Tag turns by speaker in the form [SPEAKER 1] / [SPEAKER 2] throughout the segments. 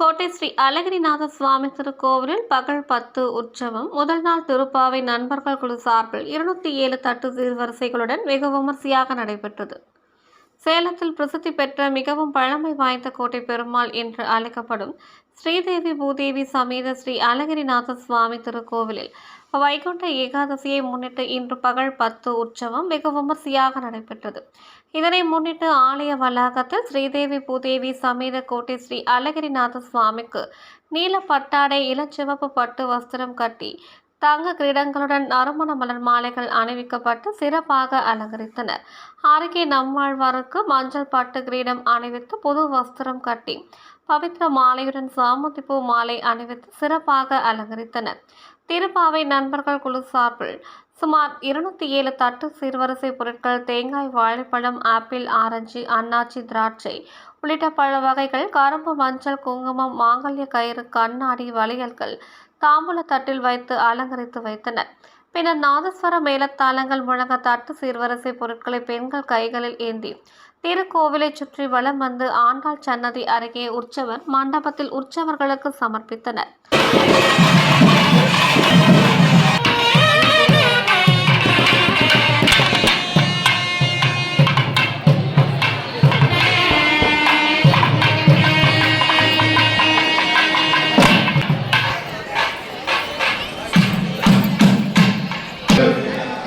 [SPEAKER 1] கோட்டை ஸ்ரீ அழகிரிநாத சுவாமி திருக்கோவிலில் பகல் 10 உற்சவம். முதல் நாள் திருப்பாவை நண்பர்கள் குழு சார்பில் 207 தட்டு சீர்வரிசைகளுடன் வெகு விமர்சையாக நடைபெற்றது. சேலத்தில் பிரசித்தி பெற்ற மிகவும் பழமை வாய்ந்த கோட்டை பெருமாள் என்று அழைக்கப்படும் ஸ்ரீதேவி பூதேவி சமேத ஸ்ரீ அழகிரிநாத சுவாமி திருக்கோவிலில் வைகுண்ட ஏகாதசியை முன்னிட்டு இன்று பகல் 10 உற்சவம் வெகு விமர்சையாக நடைபெற்றது. இதனை முன்னிட்டு ஆலய வளாகத்தில் ஸ்ரீதேவி பூதேவி சமேத கோட்டை ஸ்ரீ அழகிரிநாத சுவாமிக்கு நீல பட்டாடை இளச்சிவப்பு பட்டு வஸ்திரம் கட்டி தங்க கிரீடங்களுடன் நறுமண மலர் மாலைகள் அணிவிக்கப்பட்டு சிறப்பாக அலங்கரித்தனர். அருகே நம்மாழ்வாருக்கு மஞ்சள் பட்டு கிரீடம் அணிவித்து புது வஸ்திரம் கட்டி பவித்ர மாலையுடன் சாமந்திப்பூ மாலை அணிவித்து சிறப்பாக அலங்கரித்தனர். திருப்பாவை நண்பர்கள் குழு சார்பில் சுமார் 207 தட்டு சீர்வரிசை பொருட்கள் தேங்காய், வாழைப்பழம், ஆப்பிள், ஆரஞ்சு, அன்னாச்சி, திராட்சை உள்ளிட்ட பல வகைகள், கரும்பு, மஞ்சள், குங்குமம், மாங்கல்ய கயிறு, கண்ணாடி, வளையல்கள் தாம்பூல தட்டில் வைத்து அலங்கரித்து வைத்தனர். பின்னர் நாதஸ்வர மேளத்தாளங்கள் முழங்க தட்டு சீர்வரிசை பொருட்களை பெண்கள் கைகளில் ஏந்தி திருக்கோவிலை சுற்றி வலம் வந்து ஆண்டாள் சன்னதி அருகே உற்சவர் மண்டபத்தில் உற்சவர்களுக்கு சமர்ப்பித்தனர்.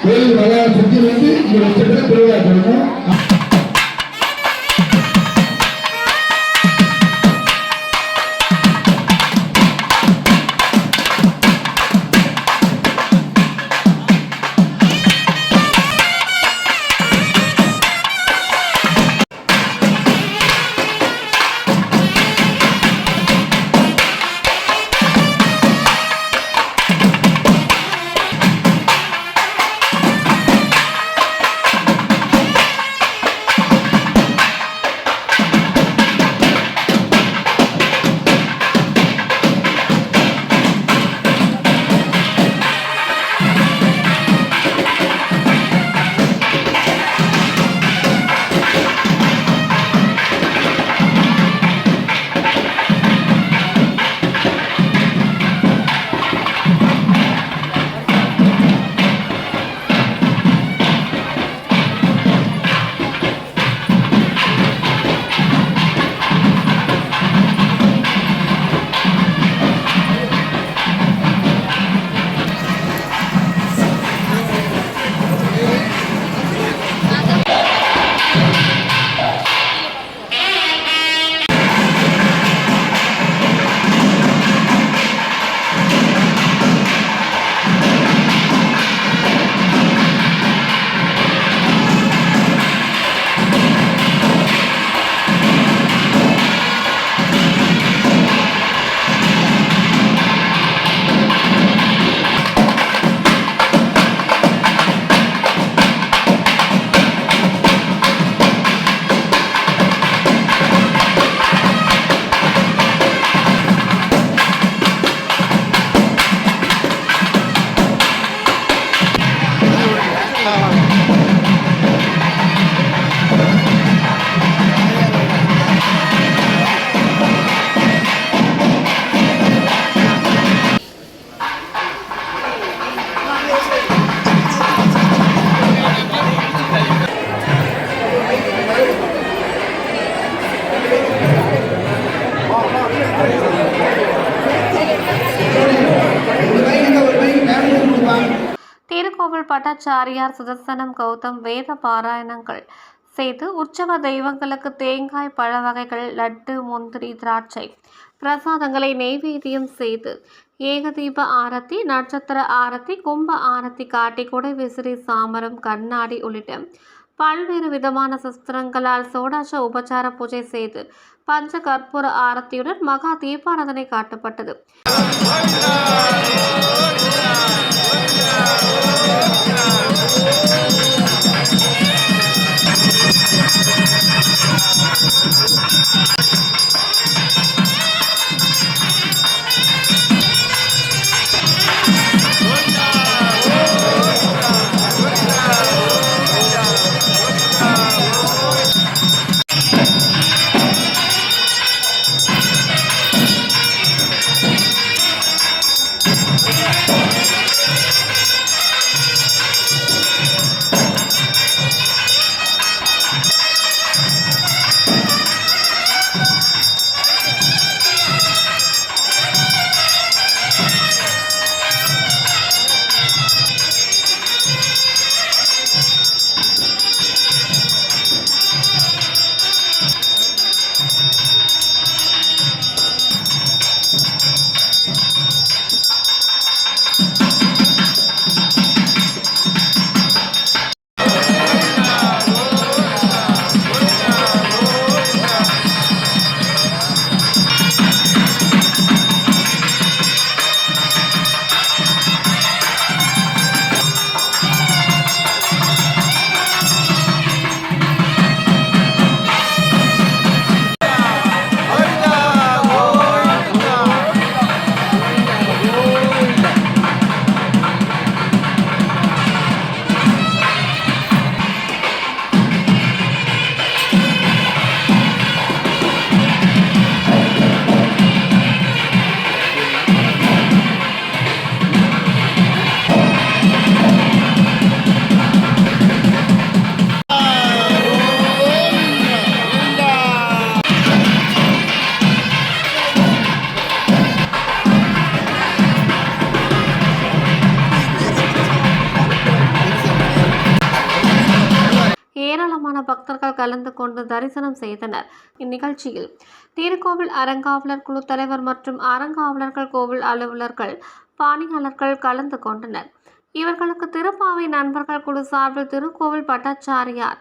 [SPEAKER 2] கோயில் வகையாக சுற்றி வந்து இந்த வருஷத்தில் திருவிழா பண்ணணும்.
[SPEAKER 1] திருக்கோவில் பட்டாச்சாரியார் சுதர்சனம் கௌதம் வேத பாராயணங்கள் செய்து உற்சவ தெய்வங்களுக்கு தேங்காய், பழ வகைகள், லட்டு, முந்திரி, திராட்சை பிரசாதங்களை நெய்வேத்தியம் செய்து ஏகதீப ஆரத்தி, நட்சத்திர ஆரத்தி, கும்ப ஆரத்தி காட்டி குடை விசிறி, சாமரம், கண்ணாடி உள்ளிட்ட பல்வேறு விதமான சஸ்திரங்களால் சோடாச உபச்சார பூஜை செய்து பஞ்ச கற்பூர ஆரத்தியுடன் மகா தீபாராதனை காட்டப்பட்டது. பக்தர்கள் கலந்து கொண்டு தரிசனம் செய்தனர். இந்நிகழ்ச்சியில் திருக்கோவில் அறங்காவலர் குழு தலைவர் மற்றும் அறங்காவலர்கள், கோவில் அலுவலர்கள், பணியாளர்கள் கலந்து கொண்டனர். இவர்களுக்கு திருப்பாவை நண்பர்கள் குழு சார்பில் திருக்கோவில் பட்டாச்சாரியார்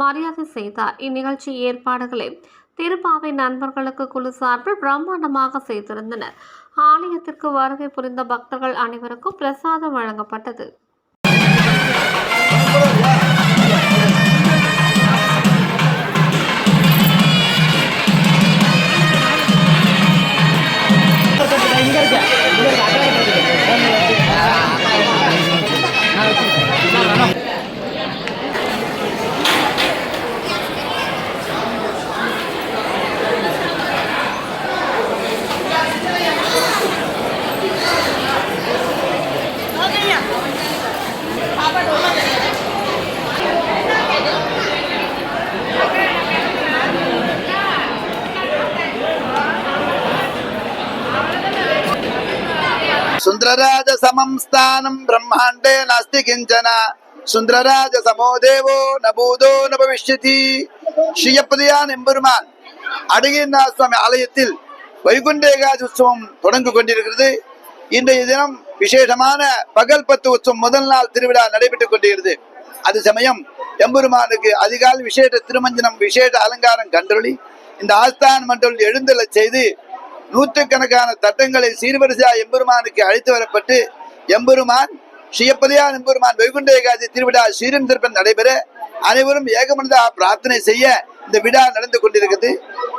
[SPEAKER 1] மரியாதை செய்தார். இந்நிகழ்ச்சி ஏற்பாடுகளை திருப்பாவை நண்பர்களுக்கு குழு சார்பில் பிரம்மாண்டமாக செய்திருந்தனர். ஆலயத்திற்கு வருகை புரிந்த பக்தர்கள் அனைவருக்கும் பிரசாதம் வழங்கப்பட்டது.
[SPEAKER 3] सुंदरराज समं स्थानं ब्रह्मांडे नास्ति किंचन सुंदरराज समो देवो न भूतो न भविष्यति. ஸ்ரீயப்பதியான் எம்பெருமான் அடிகேநாத சுவாமி ஆலயத்தில் வைகுண்ட ஏகாதசி உற்சவம் தொடங்கு கொண்டிருக்கிறது. இன்றைய தினம் விசேஷமான பகல் 10 உற்சவம் முதல் நாள் திருவிழா நடைபெற்றுக் கொண்டிருக்கிறது. அது சமயம் எம்பெருமானுக்கு அதிகாலை விசேஷ திருமஞ்சனம் விசேஷ அலங்காரம் கண்டொழி இந்த ஆஸ்தான மண்டபத்தில் எழுந்தருளச் செய்து நூற்றுக்கணக்கான தட்டங்களை சீர்வரிசையா எம்பெருமானுக்கு அழைத்து வரப்பட்டு எம்பெருமான் ஸ்ரீயப்பதியான் எம்பெருமான் வைகுண்ட ஏகாதசி திருவிழா சீரும் சிறப்புடன் நடைபெற அனைவரும் ஏகமனதாக பிரார்த்தனை செய்ய இந்த விழா நடந்து கொண்டிருக்கிறது.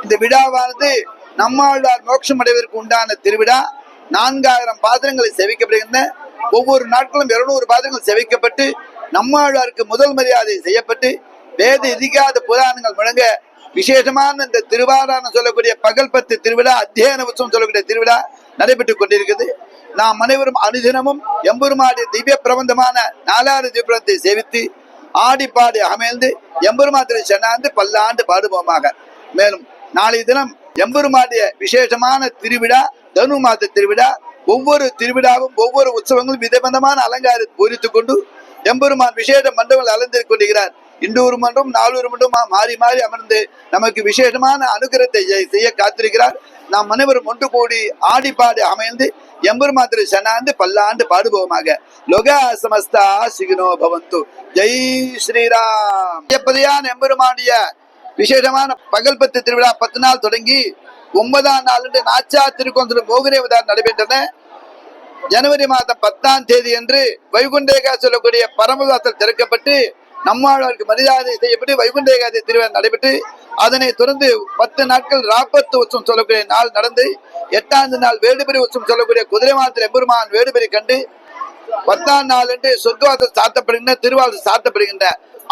[SPEAKER 3] இந்த விழாவானது நம்மாழ்வார் மோட்சம் அடைவதற்கு உண்டான திருவிழா. 4000 பாத்திரங்களை சேவிக்கப்படுகின்றன. ஒவ்வொரு நாட்களும் 200 பாத்திரங்கள் சேவிக்கப்பட்டு நம்மாழ்வாருக்கு முதல் மரியாதை செய்யப்பட்டு வேத இதிகாத புராணங்கள் முழங்க விசேஷமான இந்த திருவாரான சொல்லக்கூடிய பகல் 10 திருவிழா அத்தியன உற்சவம் சொல்லக்கூடிய திருவிழா நடைபெற்றுக் கொண்டிருக்கிறது. நாம் அனைவரும் அனுதினமும் எம்பெருமானுடைய திவ்ய பிரபந்தமான 4வது திவ்யத்தை சேவித்து ஆடி பாடி அமைந்து எம்பெருமாத்திரை சென்னாந்து பல்லாண்டு பாடுவோமாக. மேலும் நாளைய தினம் எம்பெருமானுடைய விசேஷமான திருவிழா தனு மாத திருவிழா. ஒவ்வொரு திருவிழாவும் ஒவ்வொரு உற்சவங்களும் விதவிதமான அலங்காரத்தை பூரித்துக் கொண்டு எம்பெருமான் விசேஷ மண்டபங்கள் அலங்கரித்துக் கொண்டிருக்கிறார். இன்றொரு மன்றம் 4 மன்றமா மாறி மாறி அமர்ந்து நமக்கு விசேஷமான அனுகிரகத்தை செய்ய காத்திருக்கிறார். நாம் அனைவரும் ஒன்று கூடி ஆடி பாடி அமைந்து எம்பெருமாத்திரை சென்னாந்து பல்லாண்டு பாடுவோமாக. லோகா சமஸ்தா சுகினோ பவந்து. ஜெய் ஸ்ரீராம். எப்பதியான எம்பெருமானுடைய விசேஷமான பகல் 10 திருவிழா 10 நாள் தொடங்கி 9ஆம் நாள் நாச்சா திருக்கோந்திர மோகினி அவதாரம் நடைபெற்றன. ஜனவரி மாதம் 10ஆம் தேதி அன்று வைகுண்ட ஏகாதசி சொல்லக்கூடிய பரமவாசல் திறக்கப்பட்டு நம்மாழ்வாருக்கு மரியாதை செய்யப்பட்டு வைகுண்ட ஏகாதசி திருவிழா நடைபெற்று அதனை தொடர்ந்து 10 நாட்கள் ராப்பத்து உற்சவம் சொல்லக்கூடிய நாள் நடந்து 8ஆம் நாள் வேடுபெரி உற்சவம் சொல்லக்கூடிய குதிரை மாதத்தில் எம்பெருமான் வேடுபெரி கண்டு 10ஆம் நாள் என்று சொர்க்கவாசல் சாத்தப்படுகின்ற திருவாசல் சாத்தப்படுகின்ற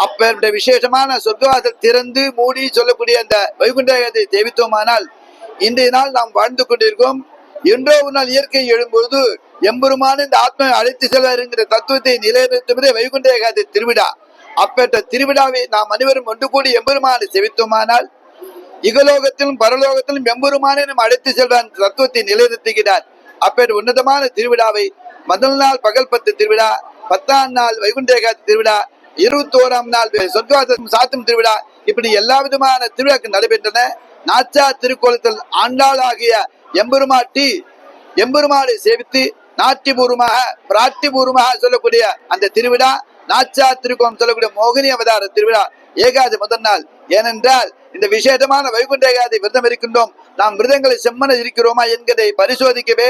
[SPEAKER 3] அப்பேற்பட்ட விசேஷமான சொர்க்கவாசல் திறந்து மூடி சொல்லக்கூடிய அந்த வைகுண்ட ஏகாதசி தேவித்துவமானால் இன்றைய நாள் நாம் வாழ்ந்து கொண்டிருக்கோம். என்றோ ஒரு நாள் இயற்கை எழும்பொழுது எம்பெருமான இந்த ஆத்மாவை அழைத்து செல்வார் என்கிற தத்துவத்தை நிலைநிறுத்துவதே வைகுண்ட ஏகாதசி திருவிழா. அப்பேற்ற திருவிழாவை நாம் அனைவரும் ஒன்று கூடி எம்பெருமானை செவித்தோமானால் இகலோகத்திலும் பரலோகத்திலும் எம்பெருமானை நாம் அழைத்து செல்வார் தத்துவத்தை நிலைநிறுத்துகிறார். அப்பேற்ற உன்னதமான திருவிழாவை முதல் நாள் பகல் 10 திருவிழா, 10ஆம் நாள் வைகுண்ட ஏகாதசி திருவிழா, 21ஆம் நாள் சொர்க்கவாசல் சாத்தும் திருவிழா, இப்படி எல்லா விதமான திருவிழாக்கள் நடைபெற்றன. நாச்சா திருக்கோலத்தில் ஆண்டாள் ஆகிய எம்பெருமானை சேவித்து நாட்டிபூர்வமாக பிராட்டிபூர்வமாக சொல்லக்கூடிய அந்த திருவிழா நாச்சா திருக்கோலம் சொல்லக்கூடிய மோகினி அவதார திருவிழா ஏகாதசி முதல் நாள். ஏனென்றால் இந்த விசேஷமான வைகுண்ட ஏகாதசி விரதம் இருக்கின்றோம், நாம் விரதங்களை செம்மன இருக்கிறோமா என்கிறதை பரிசோதிக்கவே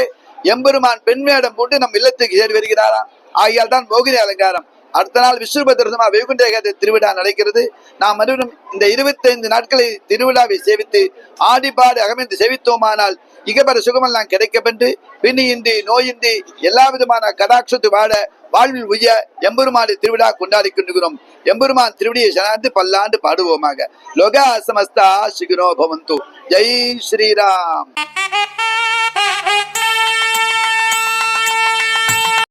[SPEAKER 3] எம்பெருமான் பெண்மையிடம் போட்டு நம் இல்லத்துக்கு ஏறி வருகிறாராம். ஆகியால் தான் மோகினி அலங்காரம். அடுத்த நாள் விஸ்வபத்திரமா வைகுண்ட ஏகாதசி திருவிழா நடக்கிறது. நாம் அனைவரும் இந்த 25 நாட்களை திருவிழாவை சேவித்து ஆடிப்பாடு அகமைந்து சேவித்தோமானால் இகபர சுகமெல்லாம் கிடைக்கப்பென்று பின்னியின்றி நோயின்றி எல்லா விதமான கடாட்சத்து வாழ வாழ்வில் உய்ய எம்பெருமானை திருவிழா கொண்டாடி கொண்டிருக்கிறோம். எம்பெருமான் திருவிடியை சனாந்து பல்லாண்டு பாடுவோமாக. லோகா சமஸ்தா சுகினோ பவந்து. ஜெய் ஸ்ரீராம்.